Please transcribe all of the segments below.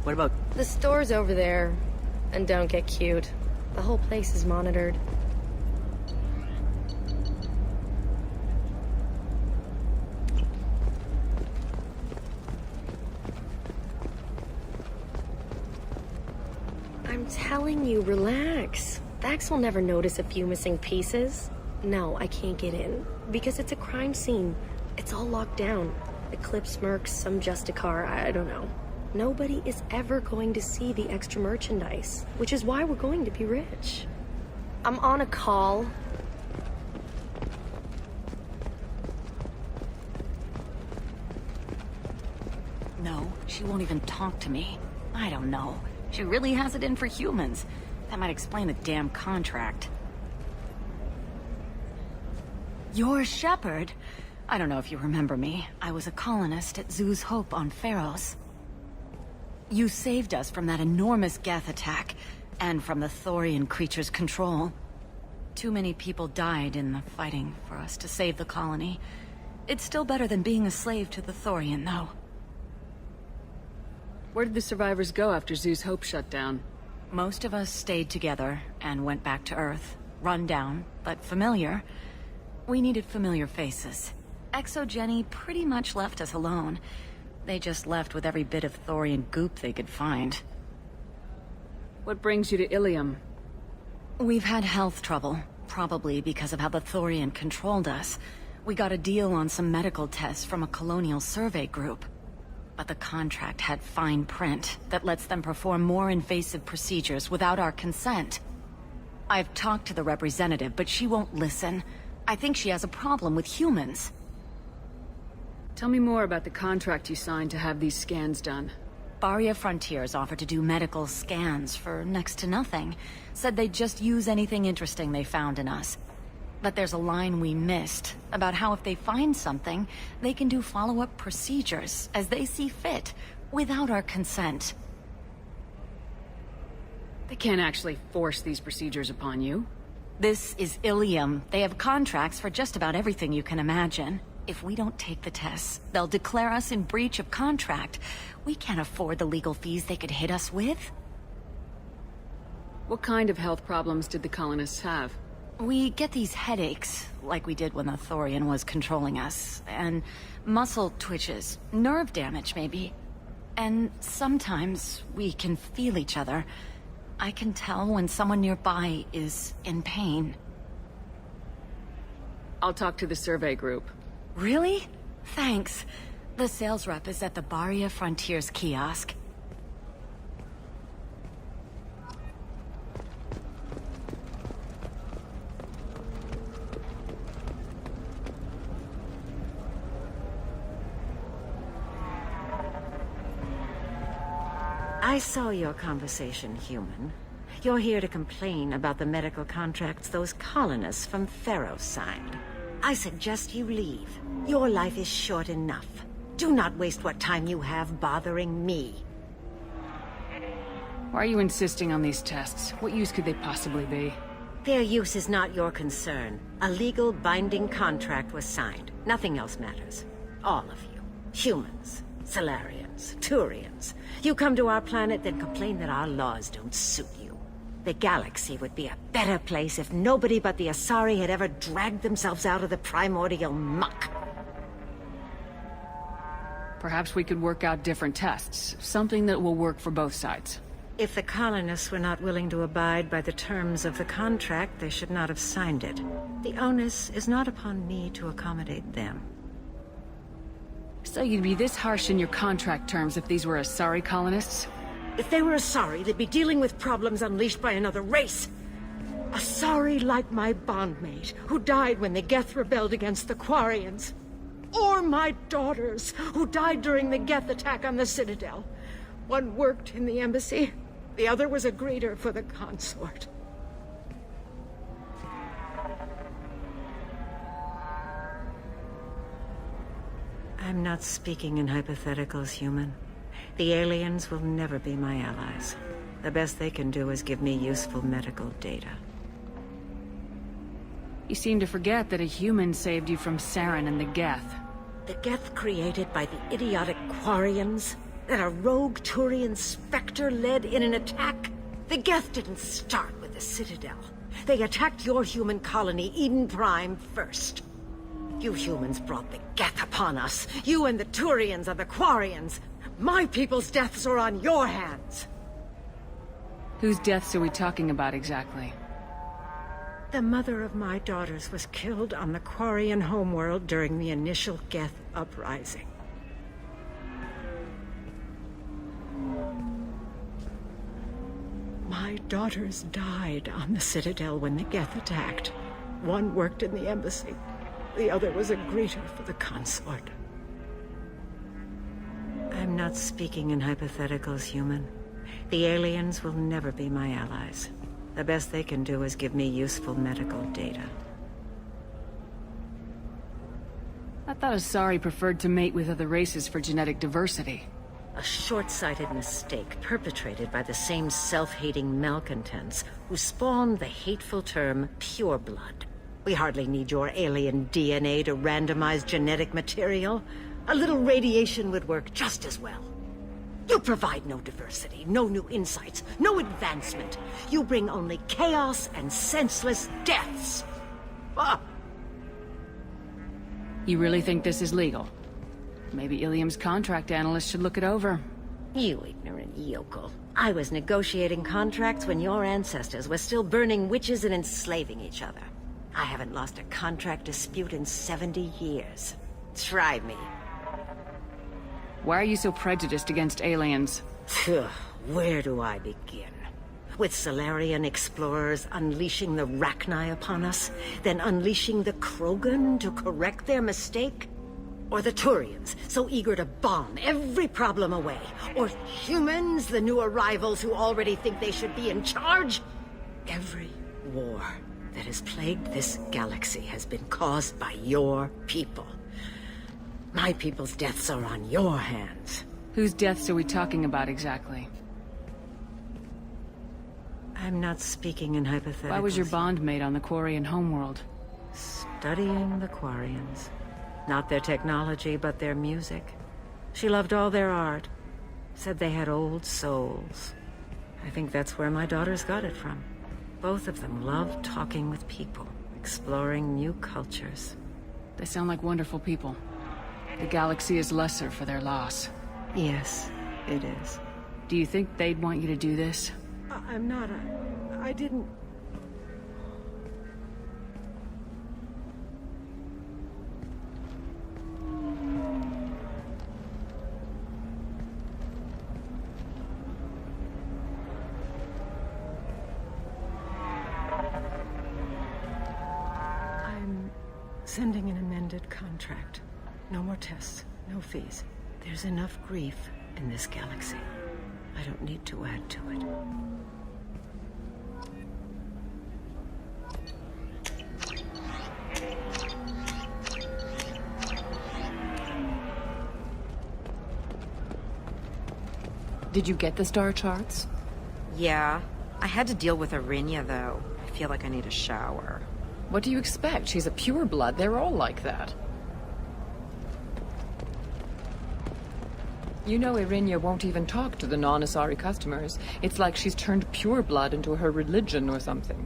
What about... The store's over there. And don't get cute. The whole place is monitored. I'm telling you, relax. Vax will never notice a few missing pieces. No, I can't get in. Because it's a crime scene. It's all locked down. Eclipse mercs, some Justicar, I don't know. Nobody is ever going to see the extra merchandise, which is why we're going to be rich. I'm on a call. No, she won't even talk to me. I don't know. She really has it in for humans. That might explain the damn contract. You're Shepard? I don't know if you remember me. I was a colonist at Zoo's Hope on Pharos. You saved us from that enormous Geth attack, and from the Thorian creature's control. Too many people died in the fighting for us to save the colony. It's still better than being a slave to the Thorian, though. Where did the survivors go after Zoo's Hope shut down? Most of us stayed together and went back to Earth. Run down, but familiar. We needed familiar faces. Exogeny pretty much left us alone. They just left with every bit of Thorian goop they could find. What brings you to Ilium? We've had health trouble, probably because of how the Thorian controlled us. We got a deal on some medical tests from a colonial survey group. But the contract had fine print that lets them perform more invasive procedures without our consent. I've talked to the representative, but she won't listen. I think she has a problem with humans. Tell me more about the contract you signed to have these scans done. Barria Frontiers offered to do medical scans for next to nothing. Said they'd just use anything interesting they found in us. But there's a line we missed about how if they find something, they can do follow-up procedures as they see fit, without our consent. They can't actually force these procedures upon you. This is Ilium. They have contracts for just about everything you can imagine. If we don't take the tests, they'll declare us in breach of contract. We can't afford the legal fees they could hit us with. What kind of health problems did the colonists have? We get these headaches, like we did when the Thorian was controlling us, and muscle twitches, nerve damage maybe. And sometimes we can feel each other. I can tell when someone nearby is in pain. I'll talk to the survey group. Really? Thanks. The sales rep is at the Barria Frontiers kiosk. I saw your conversation, human. You're here to complain about the medical contracts those colonists from Pharos signed. I suggest you leave. Your life is short enough. Do not waste what time you have bothering me. Why are you insisting on these tests? What use could they possibly be? Their use is not your concern. A legal binding contract was signed. Nothing else matters. All of you. Humans, Solarians, Turians. You come to our planet, then complain that our laws don't suit you. The galaxy would be a better place if nobody but the Asari had ever dragged themselves out of the primordial muck. Perhaps we could work out different tests. Something that will work for both sides. If the colonists were not willing to abide by the terms of the contract, they should not have signed it. The onus is not upon me to accommodate them. So you'd be this harsh in your contract terms if these were Asari colonists? If they were Asari, they'd be dealing with problems unleashed by another race. Asari like my bondmate, who died when the Geth rebelled against the Quarians. Or my daughters, who died during the Geth attack on the Citadel. One worked in the embassy, the other was a greeter for the consort. I'm not speaking in hypotheticals, human. The aliens will never be my allies. The best they can do is give me useful medical data. You seem to forget that a human saved you from Saren and the Geth. The Geth created by the idiotic Quarians? That a rogue Turian specter led in an attack? The Geth didn't start with the Citadel. They attacked your human colony, Eden Prime, first. You humans brought the Geth upon us. You and the Turians are the Quarians. My people's deaths are on your hands. Whose deaths are we talking about exactly? The mother of my daughters was killed on the Quarian homeworld during the initial Geth uprising. My daughters died on the Citadel when the Geth attacked. One worked in the embassy. The other was a greeter for the consort. I'm not speaking in hypotheticals, human. The aliens will never be my allies. The best they can do is give me useful medical data. I thought Asari preferred to mate with other races for genetic diversity. A short-sighted mistake perpetrated by the same self-hating malcontents who spawned the hateful term pureblood. We hardly need your alien DNA to randomize genetic material. A little radiation would work just as well. You provide no diversity, no new insights, no advancement. You bring only chaos and senseless deaths. Ah! You really think this is legal? Maybe Ilium's contract analyst should look it over. You ignorant yokel. I was negotiating contracts when your ancestors were still burning witches and enslaving each other. I haven't lost a contract dispute in 70 years. Try me. Why are you so prejudiced against aliens? Where do I begin? With Solarian explorers unleashing the Rachni upon us, then unleashing the Krogan to correct their mistake? Or the Turians, so eager to bomb every problem away? Or humans, the new arrivals who already think they should be in charge? Every war that has plagued this galaxy has been caused by your people. My people's deaths are on your hands. Whose deaths are we talking about exactly? I'm not speaking in hypotheticals. Why was your bondmate on the Quarian homeworld? Studying the Quarians. Not their technology, but their music. She loved all their art. Said they had old souls. I think that's where my daughters got it from. Both of them loved talking with people, exploring new cultures. They sound like wonderful people. The galaxy is lesser for their loss. Yes, it is. Do you think they'd want you to do this? I'm not. I didn't. I'm sending an amended contract. No more tests, no fees. There's enough grief in this galaxy. I don't need to add to it. Did you get the star charts? Yeah. I had to deal with Arinya, though. I feel like I need a shower. What do you expect? She's a pureblood. They're all like that. You know Arinya won't even talk to the non-Asari customers. It's like she's turned pureblood into her religion or something.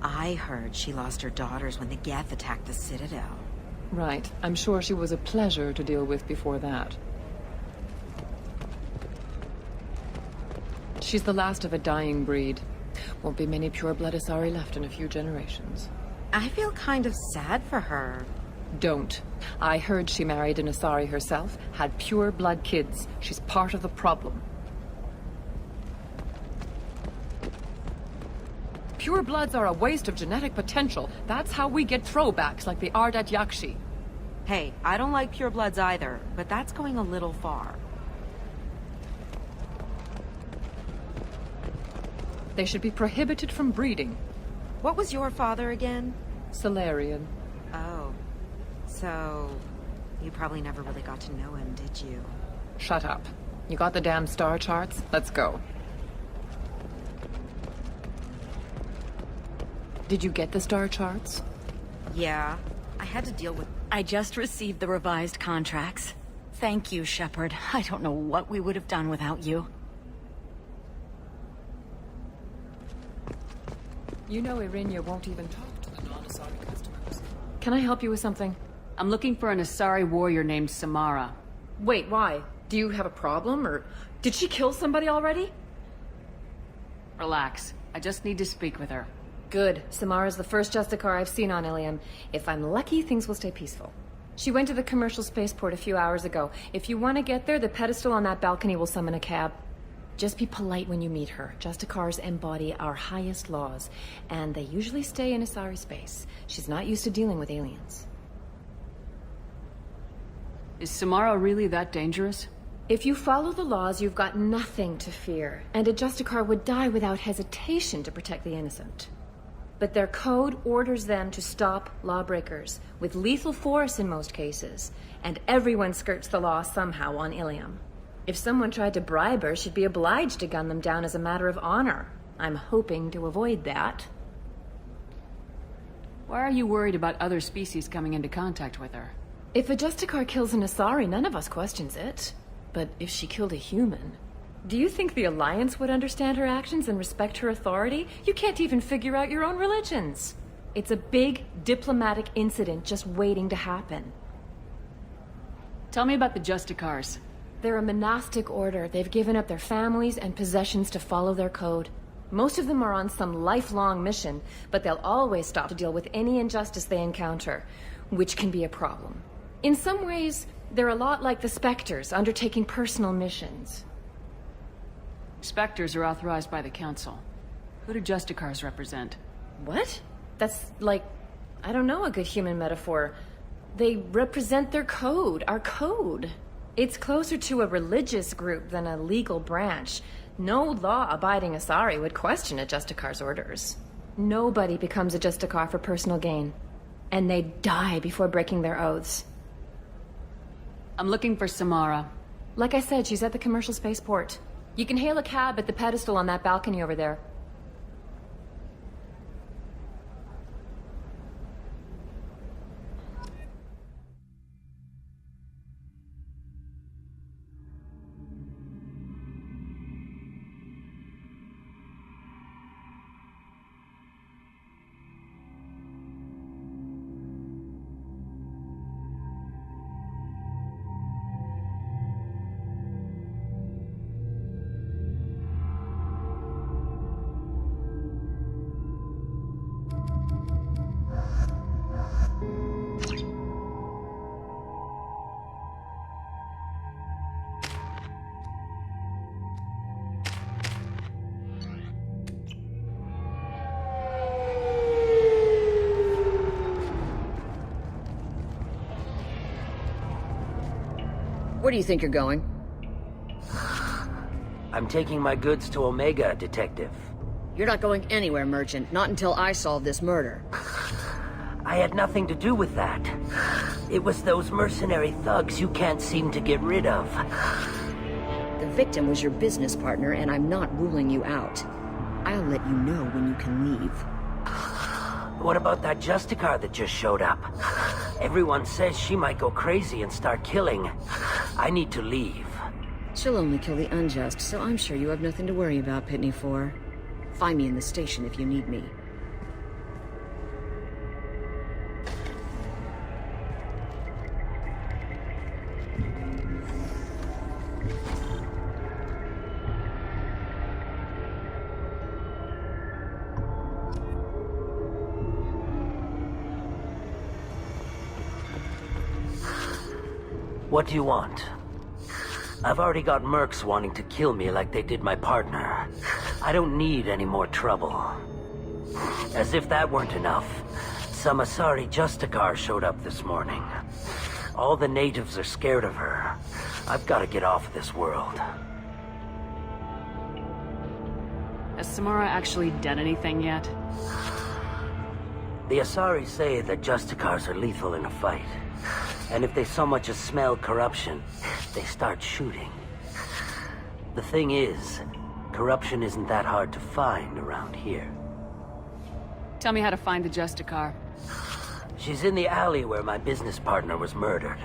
I heard she lost her daughters when the Geth attacked the Citadel. Right. I'm sure she was a pleasure to deal with before that. She's the last of a dying breed. Won't be many pureblood Asari left in a few generations. I feel kind of sad for her. Don't. I heard she married an Asari herself, had pure blood kids. She's part of the problem. Pure bloods are a waste of genetic potential. That's how we get throwbacks like the Ardat Yakshi. Hey, I don't like purebloods either, but that's going a little far. They should be prohibited from breeding. What was your father again? Solarian. Oh. So, you probably never really got to know him, did you? Shut up. You got the damn star charts? Let's go. Did you get the star charts? Yeah. I had to deal with... I just received the revised contracts. Thank you, Shepard. I don't know what we would have done without you. You know Irinia won't even talk to the non-Asari customers. Can I help you with something? I'm looking for an Asari warrior named Samara. Wait, why? Do you have a problem, or did she kill somebody already? Relax. I just need to speak with her. Good. Samara's the first Justicar I've seen on Ilium. If I'm lucky, things will stay peaceful. She went to the commercial spaceport a few hours ago. If you want to get there, the pedestal on that balcony will summon a cab. Just be polite when you meet her. Justicars embody our highest laws, and they usually stay in Asari space. She's not used to dealing with aliens. Is Samara really that dangerous? If you follow the laws, you've got nothing to fear, and a Justicar would die without hesitation to protect the innocent. But their code orders them to stop lawbreakers, with lethal force in most cases, and everyone skirts the law somehow on Ilium. If someone tried to bribe her, she'd be obliged to gun them down as a matter of honor. I'm hoping to avoid that. Why are you worried about other species coming into contact with her? If a Justicar kills an Asari, none of us questions it. But if she killed a human... Do you think the Alliance would understand her actions and respect her authority? You can't even figure out your own religions. It's a big diplomatic incident just waiting to happen. Tell me about the Justicars. They're a monastic order. They've given up their families and possessions to follow their code. Most of them are on some lifelong mission, but they'll always stop to deal with any injustice they encounter, which can be a problem. In some ways, they're a lot like the Spectres, undertaking personal missions. Spectres are authorized by the Council. Who do Justicars represent? What? That's like, I don't know, a good human metaphor. They represent their code, our code. It's closer to a religious group than a legal branch. No law-abiding Asari would question a Justicar's orders. Nobody becomes a Justicar for personal gain. And they die before breaking their oaths. I'm looking for Samara. Like I said, she's at the commercial spaceport. You can hail a cab at the pedestal on that balcony over there. Where do you think you're going? I'm taking my goods to Omega, Detective. You're not going anywhere, Merchant. Not until I solve this murder. I had nothing to do with that. It was those mercenary thugs you can't seem to get rid of. The victim was your business partner, and I'm not ruling you out. I'll let you know when you can leave. What about that Justicar that just showed up? Everyone says she might go crazy and start killing. I need to leave. She'll only kill the unjust, so I'm sure you have nothing to worry about, Pitney 4. Find me in the station if you need me. What do you want? I've already got mercs wanting to kill me like they did my partner. I don't need any more trouble. As if that weren't enough, some Asari Justicar showed up this morning. All the natives are scared of her. I've got to get off this world. Has Samara actually done anything yet? The Asari say that Justicars are lethal in a fight. And if they so much as smell corruption, they start shooting. The thing is, corruption isn't that hard to find around here. Tell me how to find the Justicar. She's in the alley where my business partner was murdered.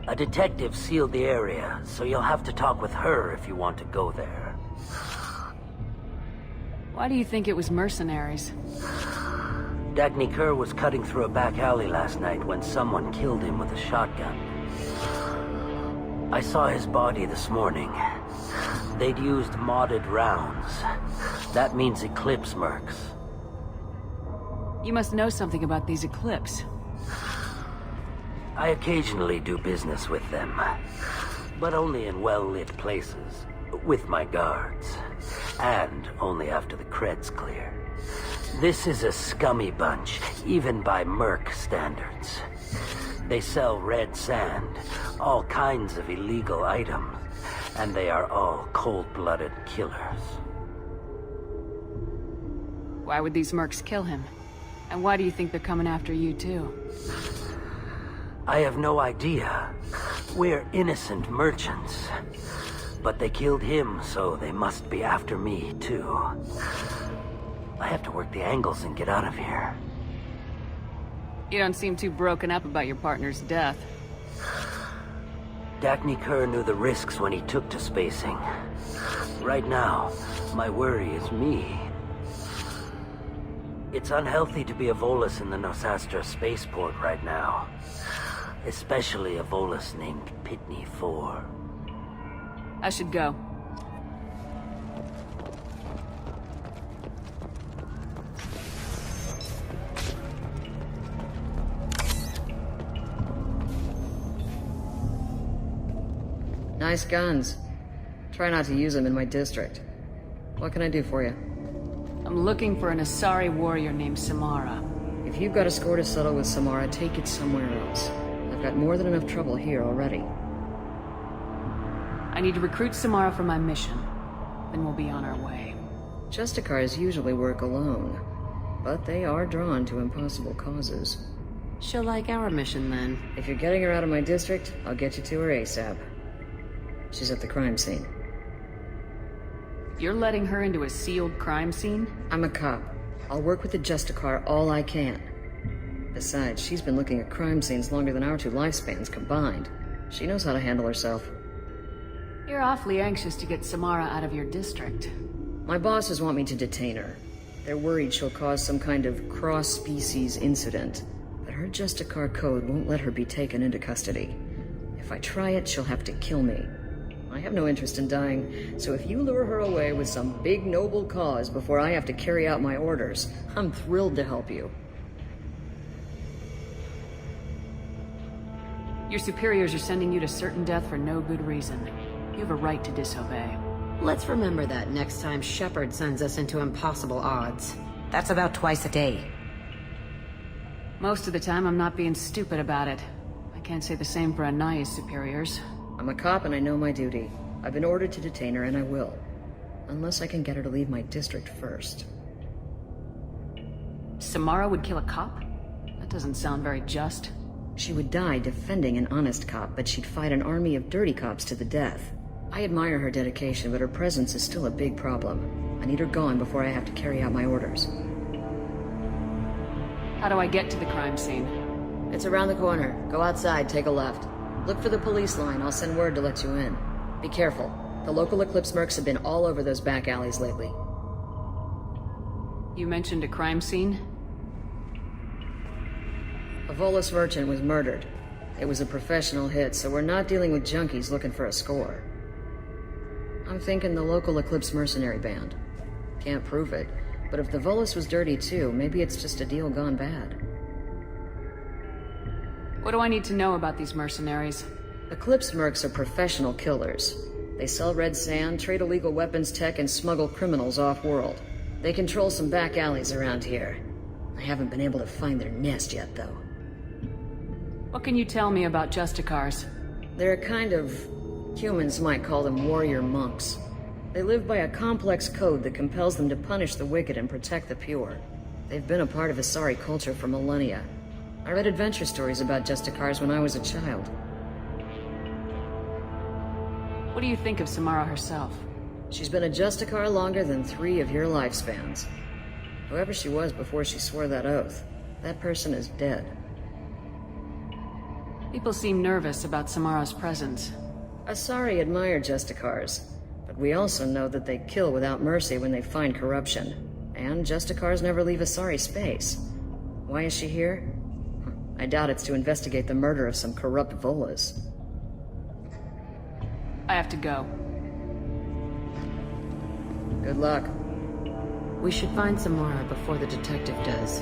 A detective sealed the area, so you'll have to talk with her if you want to go there. Why do you think it was mercenaries? Dagny Kerr was cutting through a back alley last night when someone killed him with a shotgun. I saw his body this morning. They'd used modded rounds. That means Eclipse mercs. You must know something about these Eclipse. I occasionally do business with them, but only in well-lit places, with my guards, and only after the cred's clear. This is a scummy bunch, even by merc standards. They sell red sand, all kinds of illegal items, and they are all cold-blooded killers. Why would these mercs kill him? And why do you think they're coming after you too? I have no idea. We're innocent merchants. But they killed him, so they must be after me, too. I have to work the angles and get out of here. You don't seem too broken up about your partner's death. Dagny Kerr knew the risks when he took to spacing. Right now, my worry is me. It's unhealthy to be a Volus in the Nosastra spaceport right now. Especially a Volus named Pitney 4. I should go. Nice guns. Try not to use them in my district. What can I do for you? I'm looking for an Asari warrior named Samara. If you've got a score to settle with Samara, take it somewhere else. I've got more than enough trouble here already. I need to recruit Samara for my mission. Then we'll be on our way. Justicars usually work alone, but they are drawn to impossible causes. She'll like our mission then. If you're getting her out of my district, I'll get you to her ASAP. She's at the crime scene. You're letting her into a sealed crime scene? I'm a cop. I'll work with the Justicar all I can. Besides, she's been looking at crime scenes longer than our two lifespans combined. She knows how to handle herself. You're awfully anxious to get Samara out of your district. My bosses want me to detain her. They're worried she'll cause some kind of cross-species incident. But her Justicar code won't let her be taken into custody. If I try it, she'll have to kill me. I have no interest in dying, so if you lure her away with some big noble cause before I have to carry out my orders, I'm thrilled to help you. Your superiors are sending you to certain death for no good reason. You have a right to disobey. Let's remember that next time Shepard sends us into impossible odds. That's about twice a day. Most of the time, I'm not being stupid about it. I can't say the same for Anaya's superiors. I'm a cop and I know my duty. I've been ordered to detain her and I will. Unless I can get her to leave my district first. Samara would kill a cop? That doesn't sound very just. She would die defending an honest cop, but she'd fight an army of dirty cops to the death. I admire her dedication, but her presence is still a big problem. I need her gone before I have to carry out my orders. How do I get to the crime scene? It's around the corner. Go outside, take a left. Look for the police line. I'll send word to let you in. Be careful. The local Eclipse mercs have been all over those back alleys lately. You mentioned a crime scene? A Volus merchant was murdered. It was a professional hit, so we're not dealing with junkies looking for a score. I'm thinking the local Eclipse mercenary band. Can't prove it, but if the Volus was dirty too, maybe it's just a deal gone bad. What do I need to know about these mercenaries? Eclipse mercs are professional killers. They sell red sand, trade illegal weapons tech, and smuggle criminals off-world. They control some back alleys around here. I haven't been able to find their nest yet, though. What can you tell me about Justicars? They're a kind of... humans might call them warrior monks. They live by a complex code that compels them to punish the wicked and protect the pure. They've been a part of Asari culture for millennia. I read adventure stories about Justicars when I was a child. What do you think of Samara herself? She's been a Justicar longer than 3 of your lifespans. Whoever she was before she swore that oath, that person is dead. People seem nervous about Samara's presence. Asari admire Justicars, but we also know that they kill without mercy when they find corruption. And Justicars never leave Asari space. Why is she here? I doubt it's to investigate the murder of some corrupt Volas. I have to go. Good luck. We should find Samara before the detective does.